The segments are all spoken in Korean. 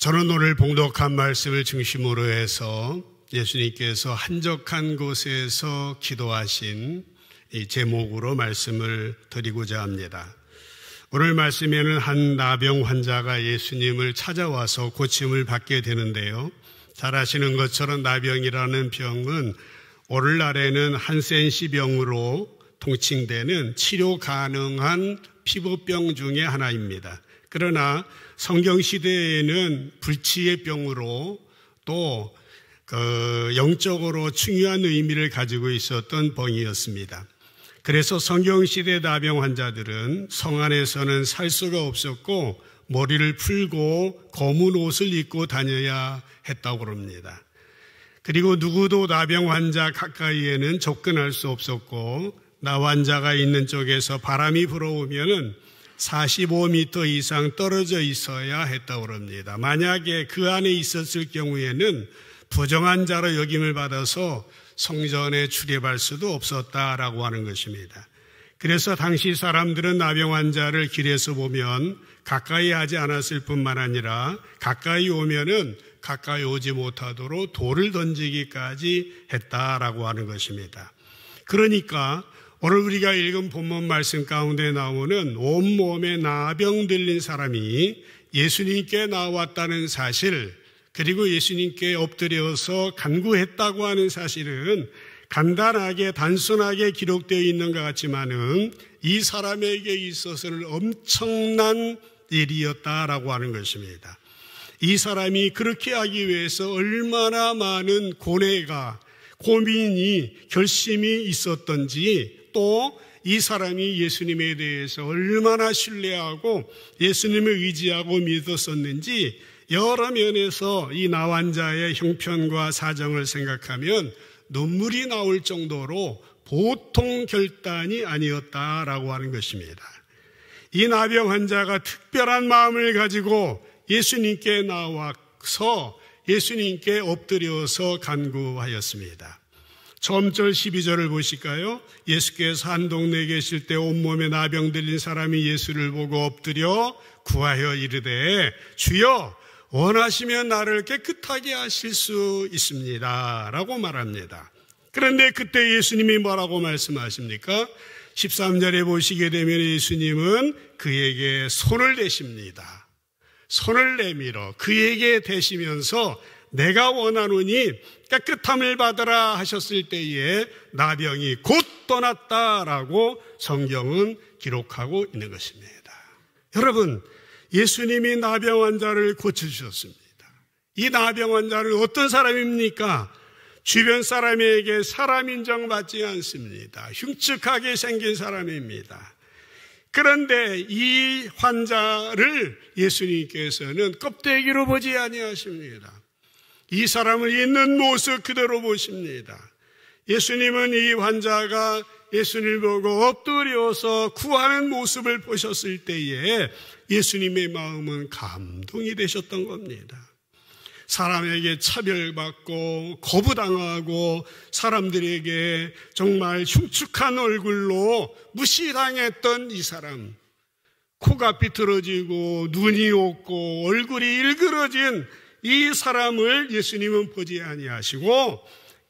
저는 오늘 봉독한 말씀을 중심으로 해서 예수님께서 한적한 곳에서 기도하신 이 제목으로 말씀을 드리고자 합니다. 오늘 말씀에는 한 나병 환자가 예수님을 찾아와서 고침을 받게 되는데요. 잘 아시는 것처럼 나병이라는 병은 오늘날에는 한센시병으로 통칭되는 치료 가능한 피부병 중에 하나입니다. 그러나 성경시대에는 불치의 병으로 또 영적으로 중요한 의미를 가지고 있었던 병이었습니다. 그래서 성경시대 나병 환자들은 성 안에서는 살 수가 없었고 머리를 풀고 검은 옷을 입고 다녀야 했다고 합니다. 그리고 누구도 나병 환자 가까이에는 접근할 수 없었고 나 환자가 있는 쪽에서 바람이 불어오면은 45m 이상 떨어져 있어야 했다고 합니다. 만약에 그 안에 있었을 경우에는 부정한 자로 여김을 받아서 성전에 출입할 수도 없었다라고 하는 것입니다. 그래서 당시 사람들은 나병 환자를 길에서 보면 가까이 하지 않았을 뿐만 아니라 가까이 오면은 가까이 오지 못하도록 돌을 던지기까지 했다라고 하는 것입니다. 그러니까 오늘 우리가 읽은 본문 말씀 가운데 나오는 온몸에 나병 들린 사람이 예수님께 나왔다는 사실, 그리고 예수님께 엎드려서 간구했다고 하는 사실은 간단하게 단순하게 기록되어 있는 것 같지만은 이 사람에게 있어서는 엄청난 일이었다라고 하는 것입니다. 이 사람이 그렇게 하기 위해서 얼마나 많은 고뇌가, 고민이, 결심이 있었던지, 또 이 사람이 예수님에 대해서 얼마나 신뢰하고 예수님을 의지하고 믿었었는지 여러 면에서 이 나환자의 형편과 사정을 생각하면 눈물이 나올 정도로 보통 결단이 아니었다라고 하는 것입니다. 이 나병 환자가 특별한 마음을 가지고 예수님께 나와서 예수님께 엎드려서 간구하였습니다. 처음 절 12절을 보실까요? 예수께서 한 동네에 계실 때 온몸에 나병 들린 사람이 예수를 보고 엎드려 구하여 이르되 주여 원하시면 나를 깨끗하게 하실 수 있습니다 라고 말합니다. 그런데 그때 예수님이 뭐라고 말씀하십니까? 13절에 보시게 되면 예수님은 그에게 손을 대십니다. 손을 내밀어 그에게 대시면서 내가 원하노니 깨끗함을 받으라 하셨을 때에 나병이 곧 떠났다라고 성경은 기록하고 있는 것입니다. 여러분, 예수님이 나병 환자를 고쳐주셨습니다. 이 나병 환자는 어떤 사람입니까? 주변 사람에게 사람 인정받지 않습니다. 흉측하게 생긴 사람입니다. 그런데 이 환자를 예수님께서는 껍데기로 보지 아니하십니다. 이 사람을 있는 모습 그대로 보십니다. 예수님은 이 환자가 예수님을 보고 엎드려서 구하는 모습을 보셨을 때에 예수님의 마음은 감동이 되셨던 겁니다. 사람에게 차별받고 거부당하고 사람들에게 정말 흉측한 얼굴로 무시당했던 이 사람, 코가 비틀어지고 눈이 없고 얼굴이 일그러진 이 사람을 예수님은 보지 아니하시고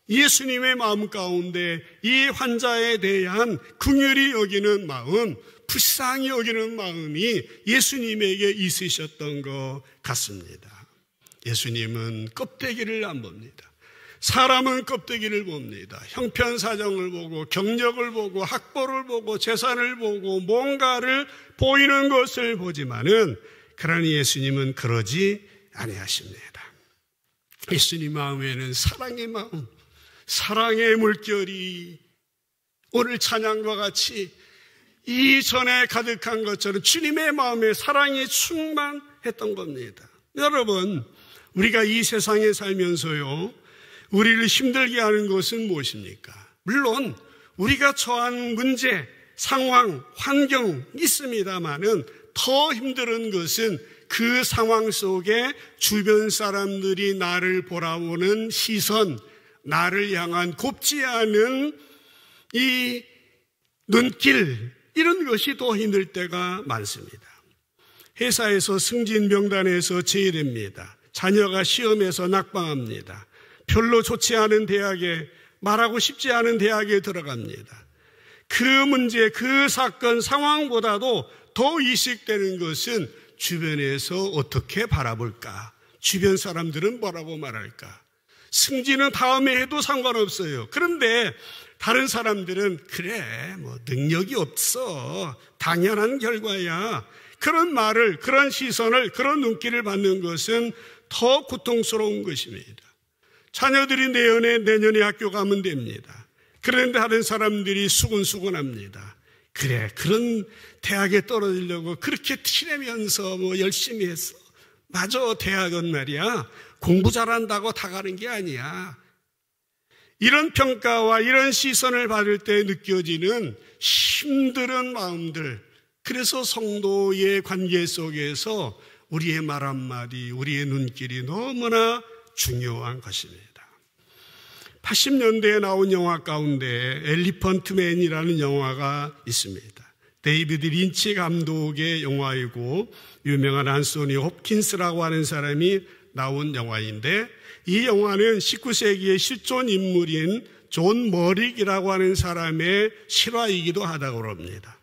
예수님의 마음 가운데 이 환자에 대한 긍휼히 여기는 마음, 불쌍히 여기는 마음이 예수님에게 있으셨던 것 같습니다. 예수님은 껍데기를 안 봅니다. 사람은 껍데기를 봅니다. 형편사정을 보고 경력을 보고 학벌을 보고 재산을 보고 뭔가를 보이는 것을 보지만은 그러니 예수님은 그러지 아니하십니다. 예수님 마음에는 사랑의 마음, 사랑의 물결이 오늘 찬양과 같이 이전에 가득한 것처럼 주님의 마음에 사랑이 충만했던 겁니다. 여러분, 우리가 이 세상에 살면서요, 우리를 힘들게 하는 것은 무엇입니까? 물론 우리가 처한 문제, 상황, 환경 있습니다만은 더 힘든 것은 그 상황 속에 주변 사람들이 나를 보라보는 시선, 나를 향한 곱지 않은 이 눈길, 이런 것이 더 힘들 때가 많습니다. 회사에서 승진 명단에서 제외됩니다. 자녀가 시험에서 낙방합니다. 별로 좋지 않은 대학에, 말하고 싶지 않은 대학에 들어갑니다. 그 문제, 그 사건 상황보다도 더 이식되는 것은 주변에서 어떻게 바라볼까? 주변 사람들은 뭐라고 말할까? 승진은 다음에 해도 상관없어요. 그런데 다른 사람들은 그래, 능력이 없어. 당연한 결과야. 그런 말을, 그런 시선을, 그런 눈길을 받는 것은 더 고통스러운 것입니다. 자녀들이 내년에 학교 가면 됩니다. 그런데 다른 사람들이 수근수근합니다. 그래, 그런 대학에 떨어지려고 그렇게 티내면서 열심히 했어. 맞아, 대학은 말이야. 공부 잘한다고 다 가는 게 아니야. 이런 평가와 이런 시선을 받을 때 느껴지는 힘든 마음들. 그래서 성도의 관계 속에서 우리의 말 한마디, 우리의 눈길이 너무나 중요한 것입니다. 80년대에 나온 영화 가운데 엘리펀트 맨이라는 영화가 있습니다. 데이비드 린치 감독의 영화이고 유명한 안소니 홉킨스라고 하는 사람이 나온 영화인데, 이 영화는 19세기의 실존 인물인 존 머릭이라고 하는 사람의 실화이기도 하다고 합니다.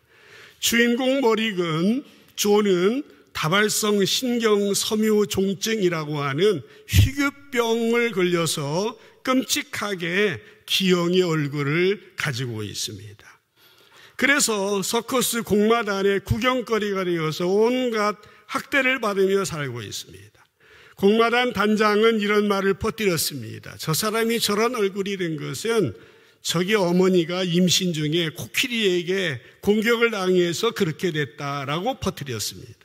주인공 머릭은, 존은 다발성 신경섬유종증이라고 하는 희귀병을 걸려서 끔찍하게 기형의 얼굴을 가지고 있습니다. 그래서 서커스 공마단의 구경거리가 되어서 온갖 학대를 받으며 살고 있습니다. 공마단 단장은 이런 말을 퍼뜨렸습니다. 저 사람이 저런 얼굴이 된 것은 저기 어머니가 임신 중에 코끼리에게 공격을 당해서 그렇게 됐다라고 퍼뜨렸습니다.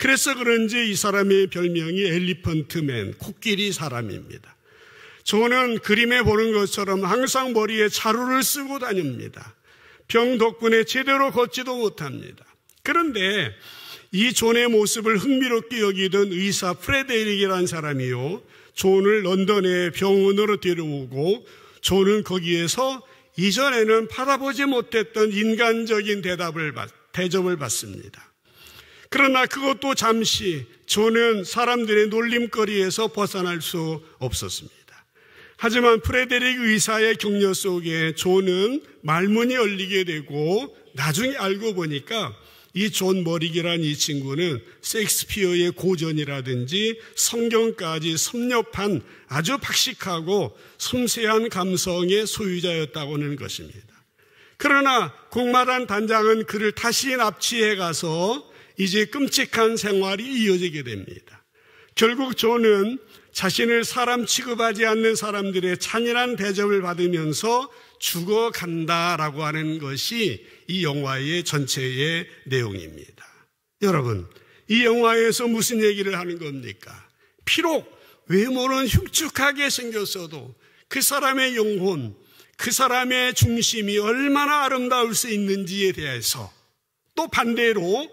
그래서 그런지 이 사람의 별명이 엘리펀트맨, 코끼리 사람입니다. 저는 그림에 보는 것처럼 항상 머리에 자루를 쓰고 다닙니다. 병 덕분에 제대로 걷지도 못합니다. 그런데 이 존의 모습을 흥미롭게 여기던 의사 프레데릭이라는 사람이요, 존을 런던의 병원으로 데려오고 존은 거기에서 이전에는 받아보지 못했던 인간적인 대접을 받습니다. 그러나 그것도 잠시 존은 사람들의 놀림거리에서 벗어날 수 없었습니다. 하지만 프레데릭 의사의 격려 속에 존은 말문이 열리게 되고 나중에 알고 보니까 이 존 머릭이라는 이 친구는 셰익스피어의 고전이라든지 성경까지 섭렵한 아주 박식하고 섬세한 감성의 소유자였다고 하는 것입니다. 그러나 공마단 단장은 그를 다시 납치해 가서 이제 끔찍한 생활이 이어지게 됩니다. 결국 존은 자신을 사람 취급하지 않는 사람들의 잔인한 대접을 받으면서 죽어간다라고 하는 것이 이 영화의 전체의 내용입니다. 여러분, 이 영화에서 무슨 얘기를 하는 겁니까? 비록 외모는 흉측하게 생겼어도 그 사람의 영혼, 그 사람의 중심이 얼마나 아름다울 수 있는지에 대해서, 또 반대로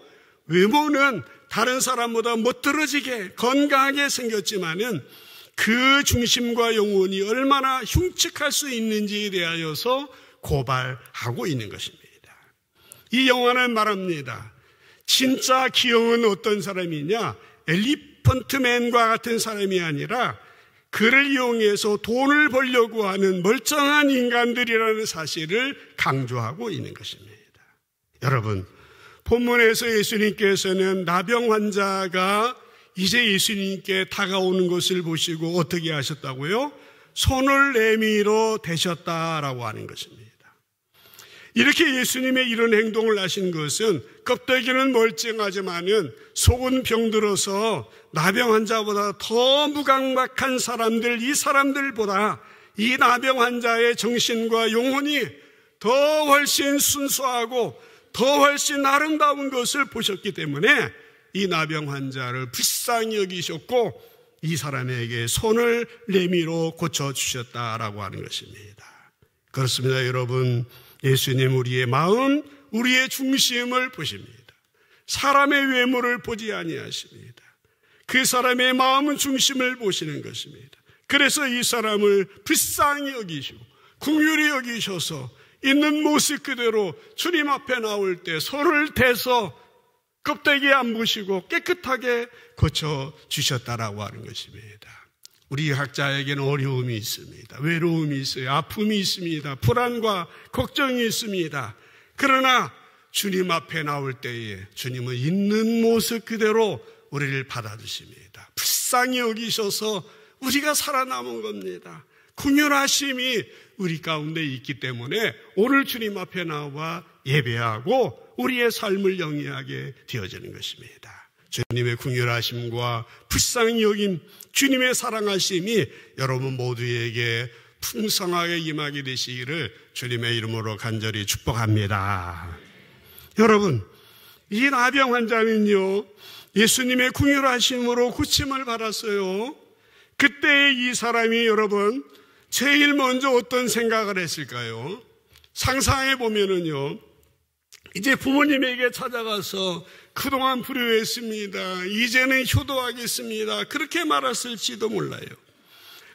외모는 다른 사람보다 멋들어지게 건강하게 생겼지만은 그 중심과 영혼이 얼마나 흉측할 수 있는지에 대하여서 고발하고 있는 것입니다. 이 영화는 말합니다. 진짜 기형은 어떤 사람이냐? 엘리펀트맨과 같은 사람이 아니라 그를 이용해서 돈을 벌려고 하는 멀쩡한 인간들이라는 사실을 강조하고 있는 것입니다. 여러분, 본문에서 예수님께서는 나병 환자가 이제 예수님께 다가오는 것을 보시고 어떻게 하셨다고요? 손을 내밀어 대셨다라고 하는 것입니다. 이렇게 예수님의 이런 행동을 하신 것은 껍데기는 멀쩡하지만은 속은 병들어서 나병 환자보다 더 무강박한 사람들, 이 사람들보다 이 나병 환자의 정신과 영혼이 더 훨씬 순수하고 더 훨씬 아름다운 것을 보셨기 때문에 이 나병 환자를 불쌍히 여기셨고 이 사람에게 손을 내밀어 고쳐주셨다라고 하는 것입니다. 그렇습니다, 여러분. 예수님 우리의 마음, 우리의 중심을 보십니다. 사람의 외모를 보지 아니하십니다. 그 사람의 마음은 중심을 보시는 것입니다. 그래서 이 사람을 불쌍히 여기시고 긍휼히 여기셔서 있는 모습 그대로 주님 앞에 나올 때 손을 대서 껍데기 안 부시고 깨끗하게 고쳐주셨다라고 하는 것입니다. 우리 각자에게는 어려움이 있습니다. 외로움이 있어요. 아픔이 있습니다. 불안과 걱정이 있습니다. 그러나 주님 앞에 나올 때에 주님은 있는 모습 그대로 우리를 받아주십니다. 불쌍히 여기셔서 우리가 살아남은 겁니다. 긍휼하심이 우리 가운데 있기 때문에 오늘 주님 앞에 나와 예배하고 우리의 삶을 영위하게 되어지는 것입니다. 주님의 긍휼하심과 불쌍히 여김, 주님의 사랑하심이 여러분 모두에게 풍성하게 임하게 되시기를 주님의 이름으로 간절히 축복합니다. 여러분, 이 나병 환자는요, 예수님의 긍휼하심으로 고침을 받았어요. 그때 이 사람이 여러분 제일 먼저 어떤 생각을 했을까요? 상상해 보면은요, 이제 부모님에게 찾아가서 그동안 불효했습니다. 이제는 효도하겠습니다. 그렇게 말했을지도 몰라요.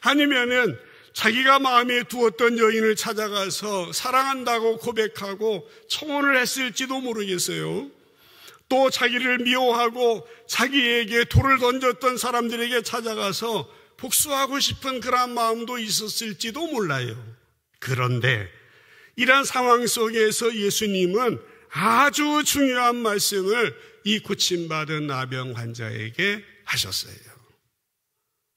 아니면은 자기가 마음에 두었던 여인을 찾아가서 사랑한다고 고백하고 청혼을 했을지도 모르겠어요. 또 자기를 미워하고 자기에게 돌을 던졌던 사람들에게 찾아가서 복수하고 싶은 그런 마음도 있었을지도 몰라요. 그런데 이런 상황 속에서 예수님은 아주 중요한 말씀을 이 고침받은 나병 환자에게 하셨어요.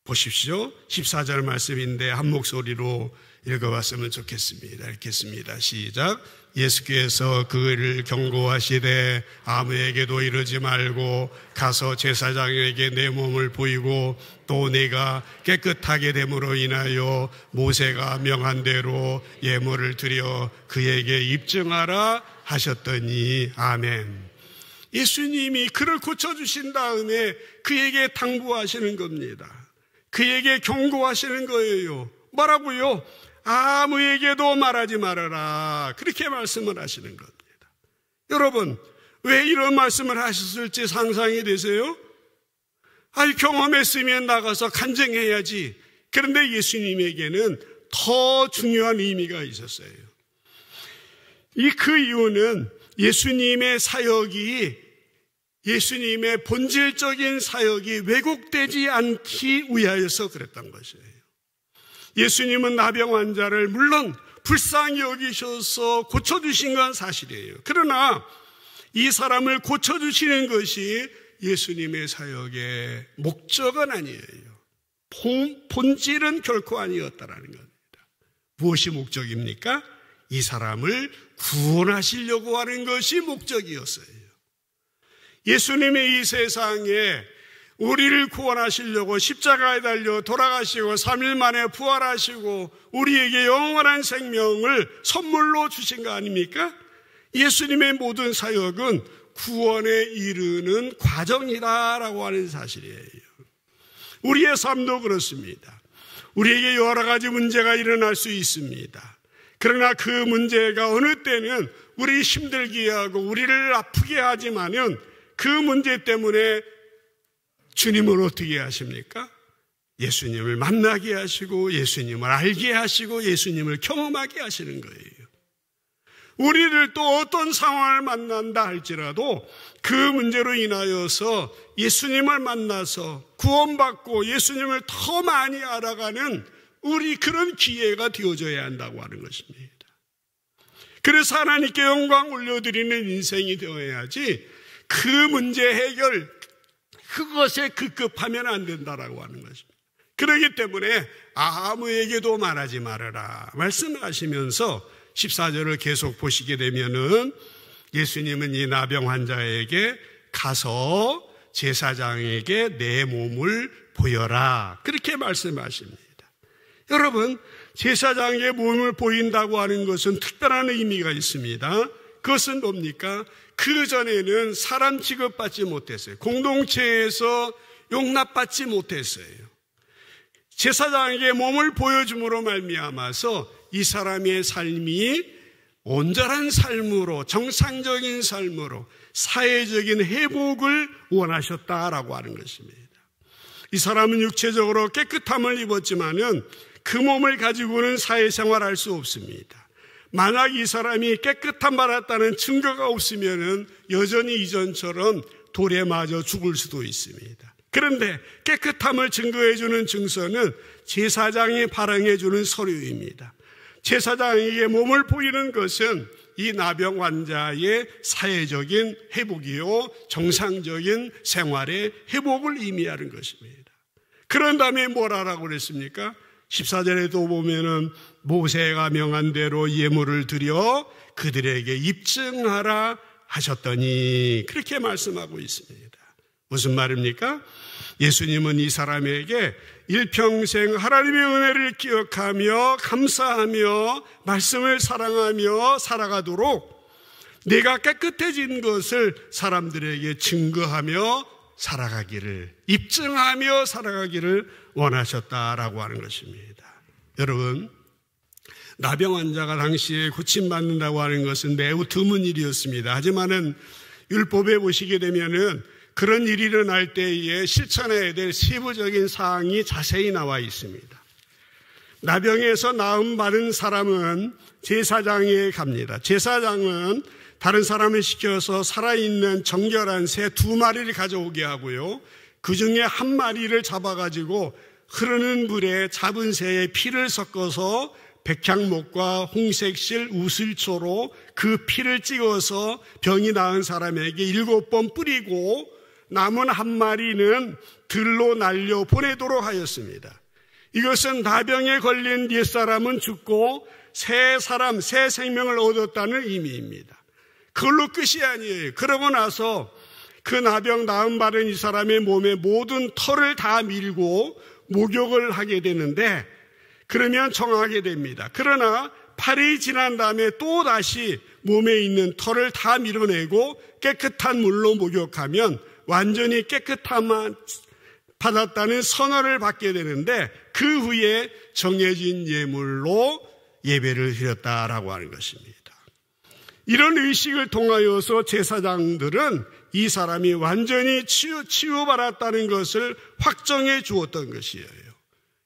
보십시오. 14절 말씀인데 한 목소리로 읽어봤으면 좋겠습니다. 읽겠습니다. 시작. 예수께서 그를 경고하시되 아무에게도 이르지 말고 가서 제사장에게 내 몸을 보이고 또 내가 깨끗하게 됨으로 인하여 모세가 명한 대로 예물을 드려 그에게 입증하라 하셨더니 아멘. 예수님이 그를 고쳐주신 다음에 그에게 당부하시는 겁니다. 그에게 경고하시는 거예요. 뭐라고요? 아무에게도 말하지 말아라. 그렇게 말씀을 하시는 겁니다. 여러분, 왜 이런 말씀을 하셨을지 상상이 되세요? 경험했으면 나가서 간증해야지. 그런데 예수님에게는 더 중요한 의미가 있었어요. 그 이유는 예수님의 사역이, 예수님의 본질적인 사역이 왜곡되지 않기 위하여서 그랬던 것이에요. 예수님은 나병 환자를 물론 불쌍히 여기셔서 고쳐주신 건 사실이에요. 그러나 이 사람을 고쳐주시는 것이 예수님의 사역의 목적은 아니에요. 본질은 결코 아니었다라는 겁니다. 무엇이 목적입니까? 이 사람을 구원하시려고 하는 것이 목적이었어요. 예수님의 이 세상에 우리를 구원하시려고 십자가에 달려 돌아가시고 3일 만에 부활하시고 우리에게 영원한 생명을 선물로 주신 거 아닙니까? 예수님의 모든 사역은 구원에 이르는 과정이다라고 하는 사실이에요. 우리의 삶도 그렇습니다. 우리에게 여러 가지 문제가 일어날 수 있습니다. 그러나 그 문제가 어느 때는 우리 힘들게 하고 우리를 아프게 하지만은 그 문제 때문에 주님은 어떻게 하십니까? 예수님을 만나게 하시고 예수님을 알게 하시고 예수님을 경험하게 하시는 거예요. 우리를 또 어떤 상황을 만난다 할지라도 그 문제로 인하여서 예수님을 만나서 구원받고 예수님을 더 많이 알아가는 우리 그런 기회가 되어져야 한다고 하는 것입니다. 그래서 하나님께 영광 올려드리는 인생이 되어야지 그 문제 해결, 그것에 급급하면 안 된다라고 하는 것입니다. 그렇기 때문에 아무에게도 말하지 말아라 말씀하시면서 14절을 계속 보시게 되면은 예수님은 이 나병 환자에게 가서 제사장에게 내 몸을 보여라 그렇게 말씀하십니다. 여러분, 제사장에게 몸을 보인다고 하는 것은 특별한 의미가 있습니다. 그것은 뭡니까? 그 전에는 사람 취급받지 못했어요. 공동체에서 용납받지 못했어요. 제사장에게 몸을 보여줌으로 말미암아서 이 사람의 삶이 온전한 삶으로, 정상적인 삶으로 사회적인 회복을 원하셨다라고 하는 것입니다. 이 사람은 육체적으로 깨끗함을 입었지만은 그 몸을 가지고는 사회생활할 수 없습니다. 만약 이 사람이 깨끗함 받았다는 증거가 없으면은 여전히 이전처럼 돌에 맞아 죽을 수도 있습니다. 그런데 깨끗함을 증거해주는 증서는 제사장이 발행해주는 서류입니다. 제사장에게 몸을 보이는 것은 이 나병 환자의 사회적인 회복이요, 정상적인 생활의 회복을 의미하는 것입니다. 그런 다음에 뭘 하라고 그랬습니까? 14절에도 보면은 모세가 명한 대로 예물을 드려 그들에게 입증하라 하셨더니 그렇게 말씀하고 있습니다. 무슨 말입니까? 예수님은 이 사람에게 일평생 하나님의 은혜를 기억하며 감사하며 말씀을 사랑하며 살아가도록 내가 깨끗해진 것을 사람들에게 증거하며 살아가기를, 입증하며 살아가기를 원하셨다라고 하는 것입니다. 여러분, 나병 환자가 당시에 고침받는다고 하는 것은 매우 드문 일이었습니다. 하지만은 율법에 보시게 되면은 그런 일이 일어날 때에 실천해야 될 세부적인 사항이 자세히 나와 있습니다. 나병에서 나음 받은 사람은 제사장에 갑니다. 제사장은 다른 사람을 시켜서 살아있는 정결한 새 2마리를 가져오게 하고요. 그 중에 1마리를 잡아가지고 흐르는 물에 잡은 새의 피를 섞어서 백향목과 홍색실 우슬초로 그 피를 찍어서 병이 나은 사람에게 7번 뿌리고 남은 1마리는 들로 날려 보내도록 하였습니다. 이것은 나병에 걸린 옛사람은 죽고 새 사람, 새 생명을 얻었다는 의미입니다. 그걸로 끝이 아니에요. 그러고 나서 그 나병 나음 받은 이 사람의 몸에 모든 털을 다 밀고 목욕을 하게 되는데 그러면 정하게 됩니다. 그러나 8일이 지난 다음에 또 다시 몸에 있는 털을 다 밀어내고 깨끗한 물로 목욕하면 완전히 깨끗함만 받았다는 선언을 받게 되는데 그 후에 정해진 예물로 예배를 드렸다라고 하는 것입니다. 이런 의식을 통하여서 제사장들은 이 사람이 완전히 치유받았다는 것을 확정해 주었던 것이에요.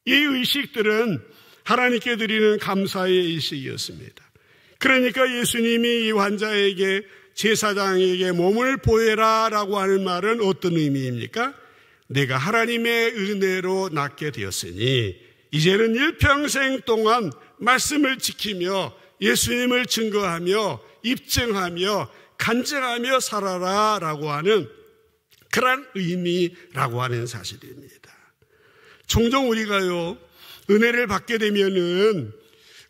이 의식들은 하나님께 드리는 감사의 의식이었습니다. 그러니까 예수님이 이 환자에게 제사장에게 몸을 보여라 라고 하는 말은 어떤 의미입니까? 내가 하나님의 은혜로 낫게 되었으니 이제는 일평생 동안 말씀을 지키며 예수님을 증거하며 입증하며 간증하며 살아라 라고 하는 그런 의미라고 하는 사실입니다. 종종 우리가요, 은혜를 받게 되면은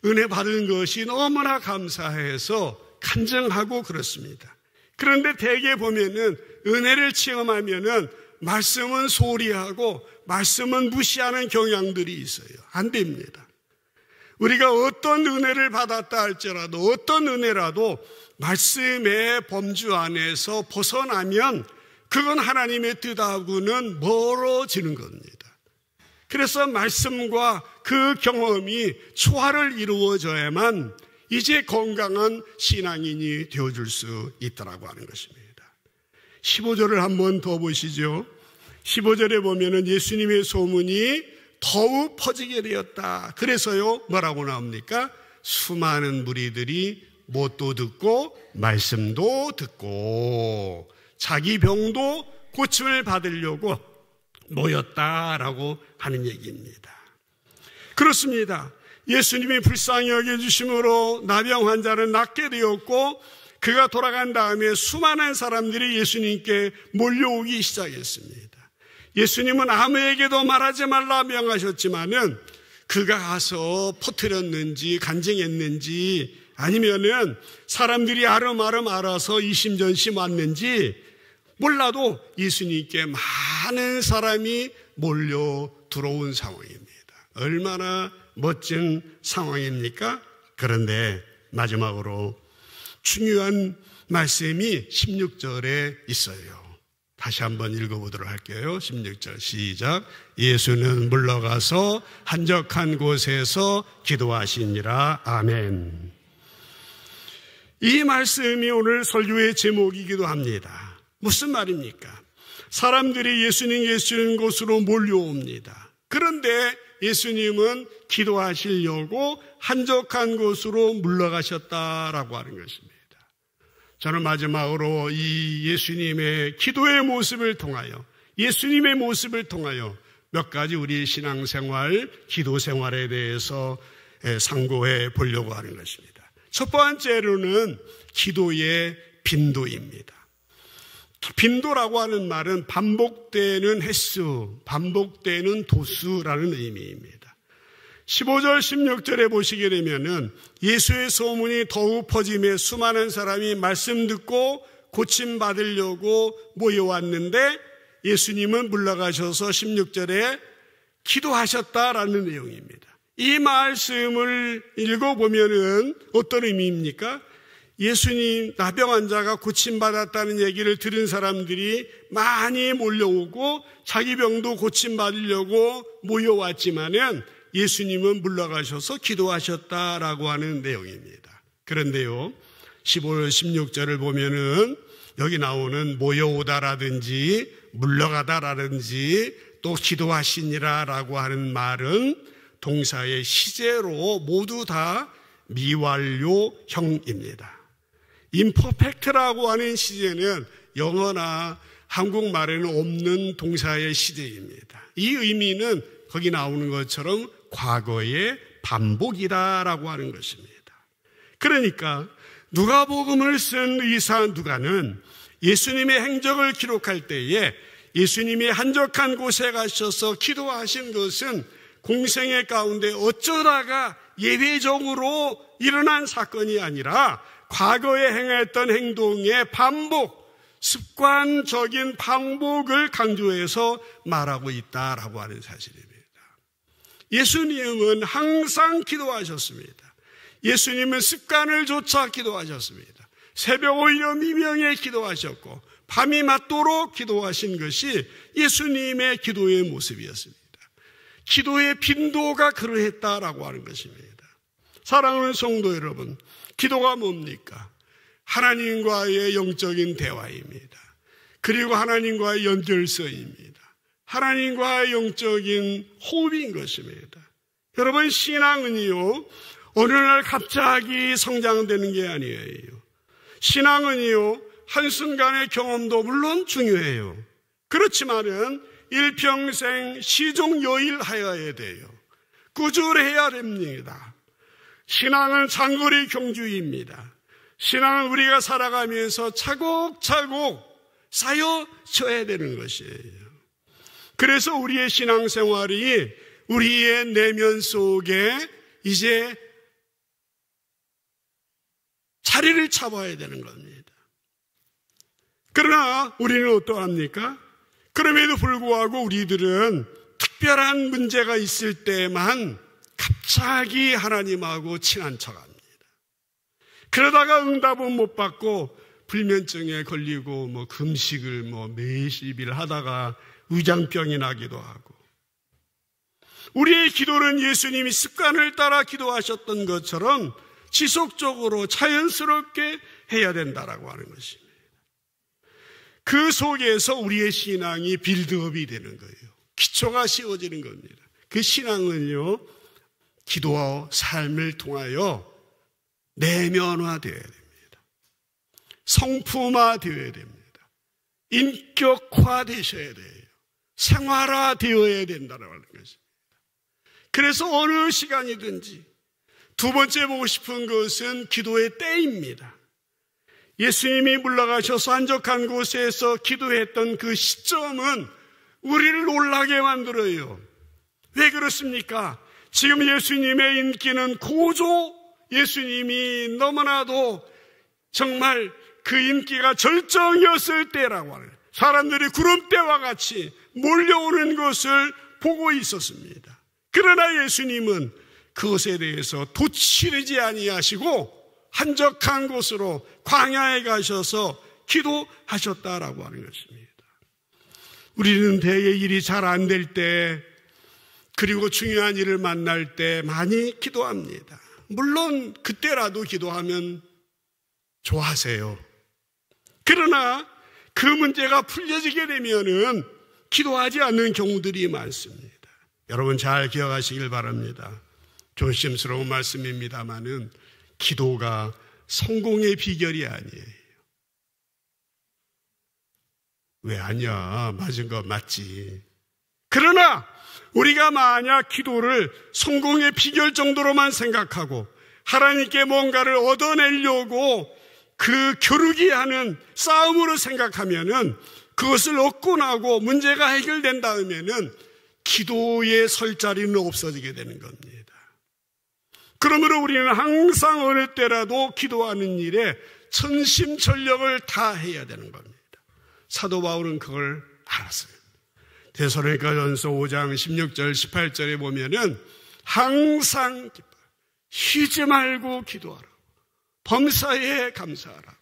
은혜 받은 것이 너무나 감사해서 간증하고 그렇습니다. 그런데 대개 보면은 은혜를 체험하면은 말씀은 소리하고 말씀은 무시하는 경향들이 있어요. 안 됩니다. 우리가 어떤 은혜를 받았다 할지라도 어떤 은혜라도 말씀의 범주 안에서 벗어나면 그건 하나님의 뜻하고는 멀어지는 겁니다. 그래서 말씀과 그 경험이 조화를 이루어져야만 이제 건강한 신앙인이 되어줄 수 있다라고 하는 것입니다. 15절을 한번 더 보시죠. 15절에 보면은 예수님의 소문이 더욱 퍼지게 되었다. 그래서요, 뭐라고 나옵니까? 수많은 무리들이 못도 듣고 말씀도 듣고 자기 병도 고침을 받으려고 모였다라고 하는 얘기입니다. 그렇습니다. 예수님이 불쌍히 여겨주심으로 나병 환자는 낫게 되었고 그가 돌아간 다음에 수많은 사람들이 예수님께 몰려오기 시작했습니다. 예수님은 아무에게도 말하지 말라 명하셨지만은 그가 가서 퍼뜨렸는지 간증했는지 아니면은 사람들이 아름아름 알아서 이심전심 왔는지 몰라도 예수님께 많은 사람이 몰려 들어온 상황입니다. 얼마나 멋진 상황입니까? 그런데 마지막으로 중요한 말씀이 16절에 있어요. 다시 한번 읽어보도록 할게요. 16절 시작. 예수는 물러가서 한적한 곳에서 기도하시니라. 아멘. 이 말씀이 오늘 설교의 제목이기도 합니다. 무슨 말입니까? 사람들이 예수님 계시는 곳으로 몰려옵니다. 그런데 예수님은 기도하시려고 한적한 곳으로 물러가셨다라고 하는 것입니다. 저는 마지막으로 이 예수님의 기도의 모습을 통하여, 예수님의 모습을 통하여 몇 가지 우리 신앙생활, 기도 생활에 대해서 상고해 보려고 하는 것입니다. 첫 번째로는 기도의 빈도입니다. 빈도라고 하는 말은 반복되는 횟수, 반복되는 도수라는 의미입니다. 15절, 16절에 보시게 되면은 예수의 소문이 더욱 퍼짐에 수많은 사람이 말씀 듣고 고침받으려고 모여왔는데 예수님은 물러가셔서 16절에 기도하셨다라는 내용입니다. 이 말씀을 읽어보면은 어떤 의미입니까? 예수님 나병 환자가 고침받았다는 얘기를 들은 사람들이 많이 몰려오고 자기 병도 고침받으려고 모여왔지만은 예수님은 물러가셔서 기도하셨다라고 하는 내용입니다. 그런데요, 15절, 16절을 보면은 여기 나오는 모여오다라든지 물러가다라든지 또 기도하시니라라고 하는 말은 동사의 시제로 모두 다 미완료형입니다. imperfect라고 하는 시제는 영어나 한국말에는 없는 동사의 시제입니다. 이 의미는 거기 나오는 것처럼 과거의 반복이다라고 하는 것입니다. 그러니까 누가복음을 쓴 의사 누가는 예수님의 행적을 기록할 때에 예수님이 한적한 곳에 가셔서 기도하신 것은 공생의 가운데 어쩌다가 예외적으로 일어난 사건이 아니라 과거에 행했던 행동의 반복, 습관적인 반복을 강조해서 말하고 있다라고 하는 사실입니다. 예수님은 항상 기도하셨습니다. 예수님은 습관을 좇아 기도하셨습니다. 새벽 오히려 미명에 기도하셨고 밤이 맞도록 기도하신 것이 예수님의 기도의 모습이었습니다. 기도의 빈도가 그러했다라고 하는 것입니다. 사랑하는 성도 여러분, 기도가 뭡니까? 하나님과의 영적인 대화입니다. 그리고 하나님과의 연결성입니다. 하나님과의 영적인 호흡인 것입니다. 여러분, 신앙은요, 어느 날 갑자기 성장되는 게 아니에요. 신앙은요, 한순간의 경험도 물론 중요해요. 그렇지만은 일평생 시종여일하여야 돼요. 꾸준해야 됩니다. 신앙은 장거리 경주입니다. 신앙은 우리가 살아가면서 차곡차곡 쌓여져야 되는 것이에요. 그래서 우리의 신앙생활이 우리의 내면 속에 이제 자리를 잡아야 되는 겁니다. 그러나 우리는 어떠합니까? 그럼에도 불구하고 우리들은 특별한 문제가 있을 때만 갑자기 하나님하고 친한 척합니다. 그러다가 응답은 못 받고 불면증에 걸리고 금식을 매일을 하다가 위장병이 나기도 하고, 우리의 기도는 예수님이 습관을 따라 기도하셨던 것처럼 지속적으로 자연스럽게 해야 된다라고 하는 것입니다. 그 속에서 우리의 신앙이 빌드업이 되는 거예요. 기초가 씌워지는 겁니다. 그 신앙은요, 기도와 삶을 통하여 내면화되어야 됩니다. 성품화되어야 됩니다. 인격화되셔야 돼요. 생활화되어야 된다라고 하는 것입니다. 그래서 어느 시간이든지 두 번째 보고 싶은 것은 기도의 때입니다. 예수님이 물러가셔서 한적한 곳에서 기도했던 그 시점은 우리를 놀라게 만들어요. 왜 그렇습니까? 지금 예수님의 인기는 고조, 예수님이 너무나도 정말 그 인기가 절정이었을 때라고 하는, 사람들이 구름대와 같이 몰려오는 것을 보고 있었습니다. 그러나 예수님은 그것에 대해서 도취르지 아니하시고 한적한 곳으로 광야에 가셔서 기도하셨다라고 하는 것입니다. 우리는 대개 일이 잘 안 될 때, 그리고 중요한 일을 만날 때 많이 기도합니다. 물론 그때라도 기도하면 좋아하세요. 그러나 그 문제가 풀려지게 되면은 기도하지 않는 경우들이 많습니다. 여러분 잘 기억하시길 바랍니다. 조심스러운 말씀입니다만은 기도가 성공의 비결이 아니에요. 왜 아니야? 맞은 거 맞지. 그러나 우리가 만약 기도를 성공의 비결 정도로만 생각하고 하나님께 뭔가를 얻어내려고 그 겨루기 하는 싸움으로 생각하면은 그것을 얻고 나고 문제가 해결된 다음에는 기도의 설 자리는 없어지게 되는 겁니다. 그러므로 우리는 항상 어느 때라도 기도하는 일에 전심전력을 다해야 되는 겁니다. 사도 바울은 그걸 알았어요. 데살로니가전서 5장 16절 18절에 보면은 항상 쉬지 말고 기도하라고, 범사에 감사하라고,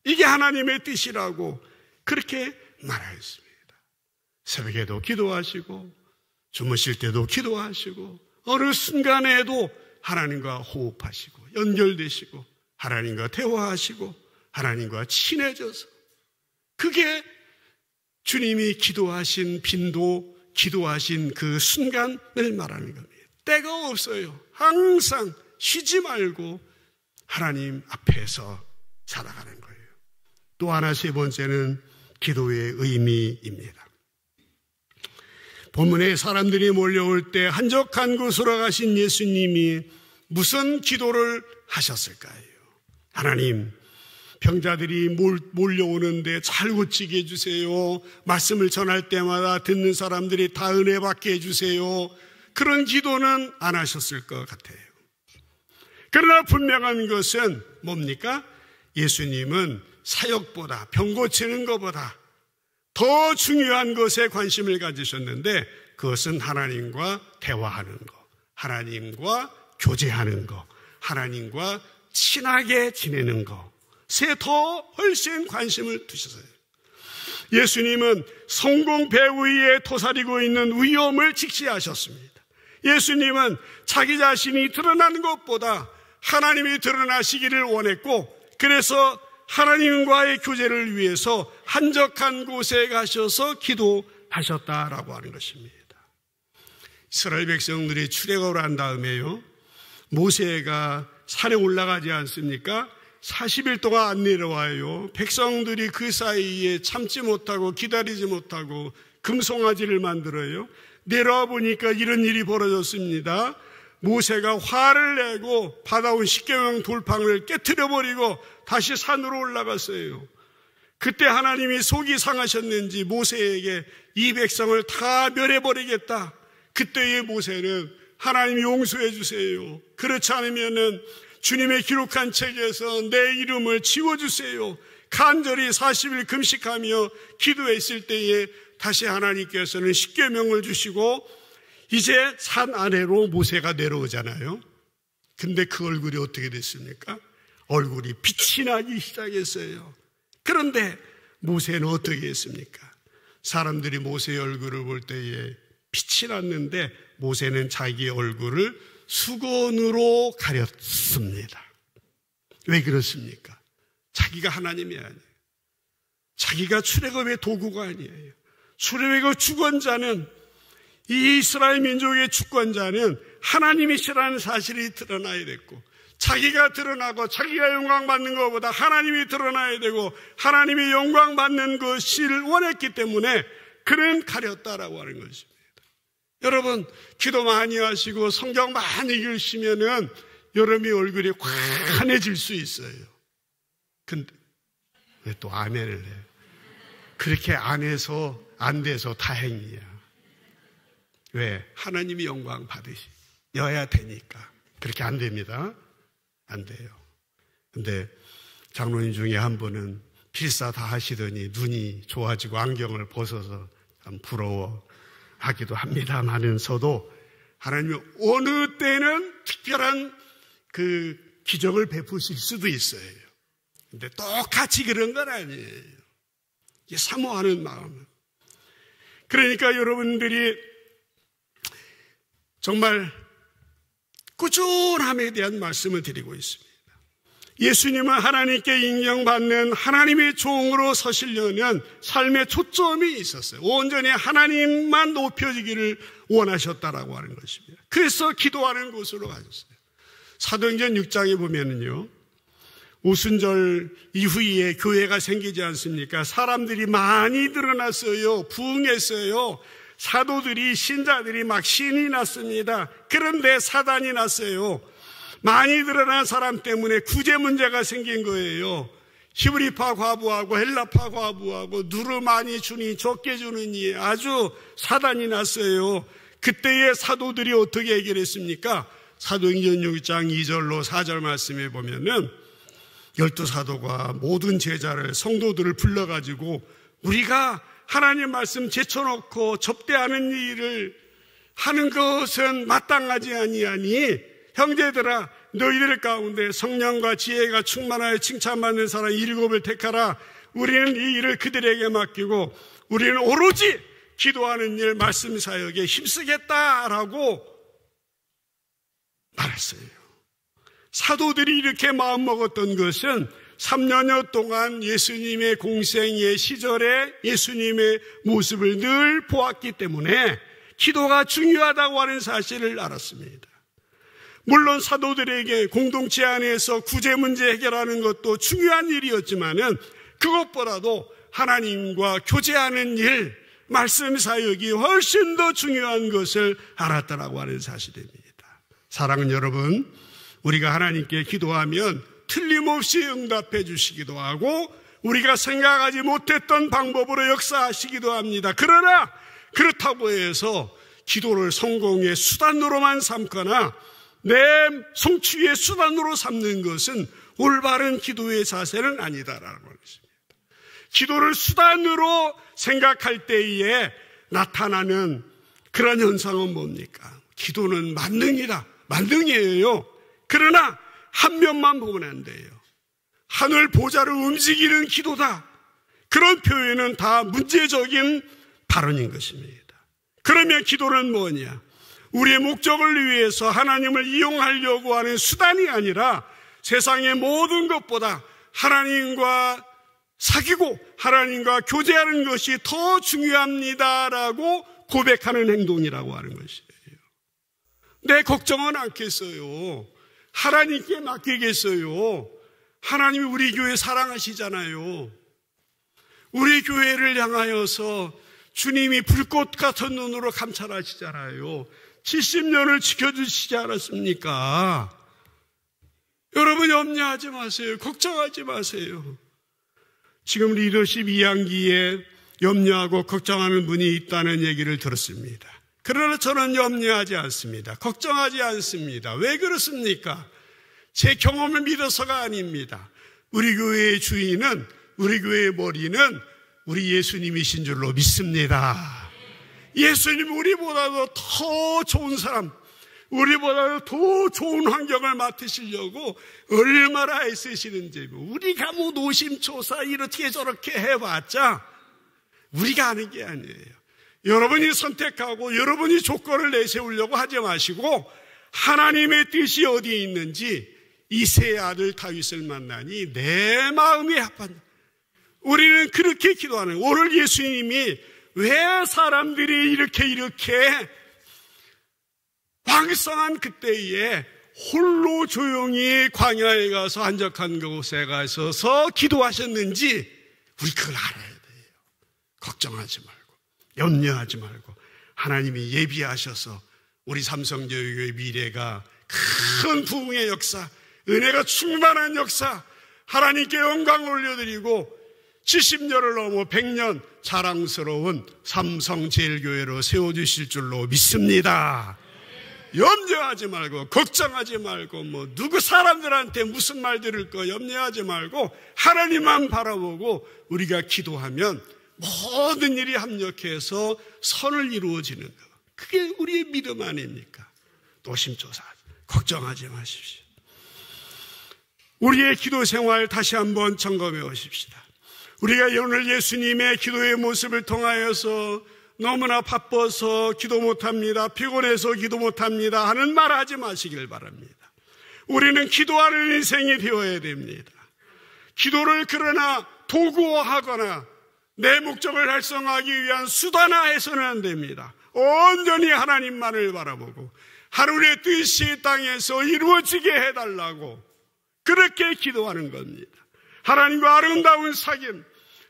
이게 하나님의 뜻이라고 그렇게 말하였습니다. 새벽에도 기도하시고 주무실 때도 기도하시고 어느 순간에도 하나님과 호흡하시고 연결되시고 하나님과 대화하시고 하나님과 친해져서, 그게 주님이 기도하신 빈도, 기도하신 그 순간을 말하는 겁니다. 때가 없어요. 항상 쉬지 말고 하나님 앞에서 살아가는 거예요. 또 하나 세 번째는 기도의 의미입니다. 본문에 사람들이 몰려올 때 한적한 곳으로 가신 예수님이 무슨 기도를 하셨을까요? 하나님, 병자들이 몰려오는데 잘 고치게 해주세요. 말씀을 전할 때마다 듣는 사람들이 다 은혜 받게 해주세요. 그런 기도는 안 하셨을 것 같아요. 그러나 분명한 것은 뭡니까? 예수님은 사역보다, 병 고치는 것보다 더 중요한 것에 관심을 가지셨는데, 그것은 하나님과 대화하는 것, 하나님과 교제하는 것, 하나님과 친하게 지내는 것에 더 훨씬 관심을 두셨어요. 예수님은 성공 배후에 도사리고 있는 위험을 직시하셨습니다. 예수님은 자기 자신이 드러나는 것보다 하나님이 드러나시기를 원했고, 그래서 하나님과의 교제를 위해서 한적한 곳에 가셔서 기도하셨다라고 하는 것입니다. 이스라엘 백성들이 출애굽을 한 다음에요, 모세가 산에 올라가지 않습니까? 40일 동안 안 내려와요. 백성들이 그 사이에 참지 못하고 기다리지 못하고 금송아지를 만들어요. 내려와 보니까 이런 일이 벌어졌습니다. 모세가 화를 내고 받아온 십계명 돌팡을 깨트려버리고 다시 산으로 올라갔어요. 그때 하나님이 속이 상하셨는지 모세에게 이 백성을 다 멸해버리겠다. 그때의 모세는 하나님 용서해 주세요. 그렇지 않으면은 주님의 기록한 책에서 내 이름을 지워주세요. 간절히 40일 금식하며 기도했을 때에 다시 하나님께서는 십계명을 주시고 이제 산 아래로 모세가 내려오잖아요. 근데 그 얼굴이 어떻게 됐습니까? 얼굴이 빛이 나기 시작했어요. 그런데 모세는 어떻게 했습니까? 사람들이 모세의 얼굴을 볼 때에 빛이 났는데 모세는 자기 얼굴을 수건으로 가렸습니다. 왜 그렇습니까? 자기가 하나님이 아니에요. 자기가 출애굽의 도구가 아니에요. 출애굽의 주권자는, 이 이스라엘 민족의 주권자는 하나님이시라는 사실이 드러나야 됐고, 자기가 드러나고 자기가 영광받는 것보다 하나님이 드러나야 되고 하나님이 영광받는 것을 원했기 때문에 그는 가렸다라고 하는 것입니다. 여러분, 기도 많이 하시고 성경 많이 읽으시면은 여러분의 얼굴이 환해질 수 있어요. 근데 왜 또 아멘을 해요? 그렇게 안 해서 안 돼서 다행이야. 왜? 하나님이 영광 받으셔야 되니까. 그렇게 안 됩니다. 안 돼요. 근데 장로님 중에 한 분은 필사 다 하시더니 눈이 좋아지고 안경을 벗어서 참 부러워하기도 합니다만서도 하나님이 어느 때는 특별한 그 기적을 베푸실 수도 있어요. 근데 똑같이 그런 건 아니에요. 이게 사모하는 마음. 그러니까 여러분들이 정말 꾸준함에 대한 말씀을 드리고 있습니다. 예수님은 하나님께 인정받는 하나님의 종으로 서시려는 삶의 초점이 있었어요. 온전히 하나님만 높여지기를 원하셨다라고 하는 것입니다. 그래서 기도하는 곳으로 가셨어요. 사도행전 6장에 보면은요, 오순절 이후에 교회가 생기지 않습니까? 사람들이 많이 늘어났어요. 부흥했어요. 사도들이, 신자들이 막 신이 났습니다. 그런데 사단이 났어요. 많이 늘어난 사람 때문에 구제 문제가 생긴 거예요. 히브리파 과부하고 헬라파 과부하고 누르 많이 주니 적게 주느니 아주 사단이 났어요. 그때의 사도들이 어떻게 해결했습니까? 사도행전 6장 2절로 4절 말씀에 보면은 12사도가 모든 제자를, 성도들을 불러가지고 우리가 하나님 말씀 제쳐놓고 접대하는 일을 하는 것은 마땅하지 아니하니 형제들아 너희들 가운데 성령과 지혜가 충만하여 칭찬받는 사람 7을 택하라. 우리는 이 일을 그들에게 맡기고 우리는 오로지 기도하는 일, 말씀 사역에 힘쓰겠다라고 말했어요. 사도들이 이렇게 마음먹었던 것은 3년여 동안 예수님의 공생의 시절에 예수님의 모습을 늘 보았기 때문에 기도가 중요하다고 하는 사실을 알았습니다. 물론 사도들에게 공동체 안에서 구제 문제 해결하는 것도 중요한 일이었지만은 그것보다도 하나님과 교제하는 일, 말씀 사역이 훨씬 더 중요한 것을 알았다라고 하는 사실입니다. 사랑하는 여러분, 우리가 하나님께 기도하면 틀림없이 응답해 주시기도 하고 우리가 생각하지 못했던 방법으로 역사하시기도 합니다. 그러나 그렇다고 해서 기도를 성공의 수단으로만 삼거나 내 성취의 수단으로 삼는 것은 올바른 기도의 자세는 아니다라는 것입니다. 기도를 수단으로 생각할 때에 나타나는 그런 현상은 뭡니까? 기도는 만능이다. 만능이에요. 그러나 한 면만 보면 안 돼요. 하늘 보좌를 움직이는 기도다. 그런 표현은 다 문제적인 발언인 것입니다. 그러면 기도는 뭐냐? 우리의 목적을 위해서 하나님을 이용하려고 하는 수단이 아니라 세상의 모든 것보다 하나님과 사귀고 하나님과 교제하는 것이 더 중요합니다라고 고백하는 행동이라고 하는 것이에요. 내 걱정은 않겠어요. 하나님께 맡기겠어요. 하나님이 우리 교회 사랑하시잖아요. 우리 교회를 향하여서 주님이 불꽃 같은 눈으로 감찰하시잖아요. 70년을 지켜주시지 않았습니까? 여러분 염려하지 마세요. 걱정하지 마세요. 지금 리더십 2학기에 염려하고 걱정하는 분이 있다는 얘기를 들었습니다. 그러나 저는 염려하지 않습니다. 걱정하지 않습니다. 왜 그렇습니까? 제 경험을 믿어서가 아닙니다. 우리 교회의 주인은, 우리 교회의 머리는 우리 예수님이신 줄로 믿습니다. 예수님 우리보다도 더 좋은 사람, 우리보다도 더 좋은 환경을 맡으시려고 얼마나 애쓰시는지, 우리가 뭐 노심초사 이렇게 저렇게 해봤자 우리가 아는 게 아니에요. 여러분이 선택하고 여러분이 조건을 내세우려고 하지 마시고 하나님의 뜻이 어디에 있는지 이새의 아들 다윗을 만나니 내 마음이 합한. 우리는 그렇게 기도하는. 오늘 예수님이 왜 사람들이 이렇게 왕성한 그때에 홀로 조용히 광야에 가서 한적한 곳에 가셔서 기도하셨는지 우리 그걸 알아야 돼요. 걱정하지 말고 염려하지 말고 하나님이 예비하셔서 우리 삼성교회의 미래가 큰 부흥의 역사, 은혜가 충만한 역사, 하나님께 영광을 올려드리고 70년을 넘어 100년 자랑스러운 삼성제일교회로 세워주실 줄로 믿습니다. 염려하지 말고 걱정하지 말고 누구 사람들한테 무슨 말 들을 거 염려하지 말고 하나님만 바라보고 우리가 기도하면 모든 일이 합력해서 선을 이루어지는 것. 그게 우리의 믿음 아닙니까? 노심초사 걱정하지 마십시오. 우리의 기도 생활 다시 한번 점검해 보십시다. 우리가 오늘 예수님의 기도의 모습을 통하여서 너무나 바빠서 기도 못합니다, 피곤해서 기도 못합니다 하는 말 하지 마시길 바랍니다. 우리는 기도하는 인생이 되어야 됩니다. 기도를 그러나 도구화하거나 내 목적을 달성하기 위한 수단화해서는 안 됩니다. 온전히 하나님만을 바라보고 하늘의 뜻이 땅에서 이루어지게 해달라고 그렇게 기도하는 겁니다. 하나님과 아름다운 사귐,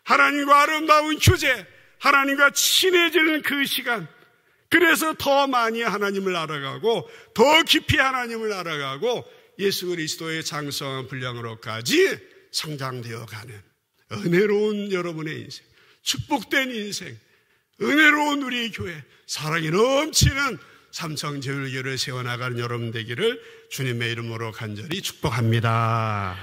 하나님과 아름다운 교제, 하나님과 친해지는 그 시간, 그래서 더 많이 하나님을 알아가고 더 깊이 하나님을 알아가고 예수 그리스도의 장성한 분량으로까지 성장되어 가는 은혜로운 여러분의 인생, 축복된 인생, 은혜로운 우리 교회, 사랑이 넘치는 삼성제일교회를 세워나가는 여러분 되기를 주님의 이름으로 간절히 축복합니다.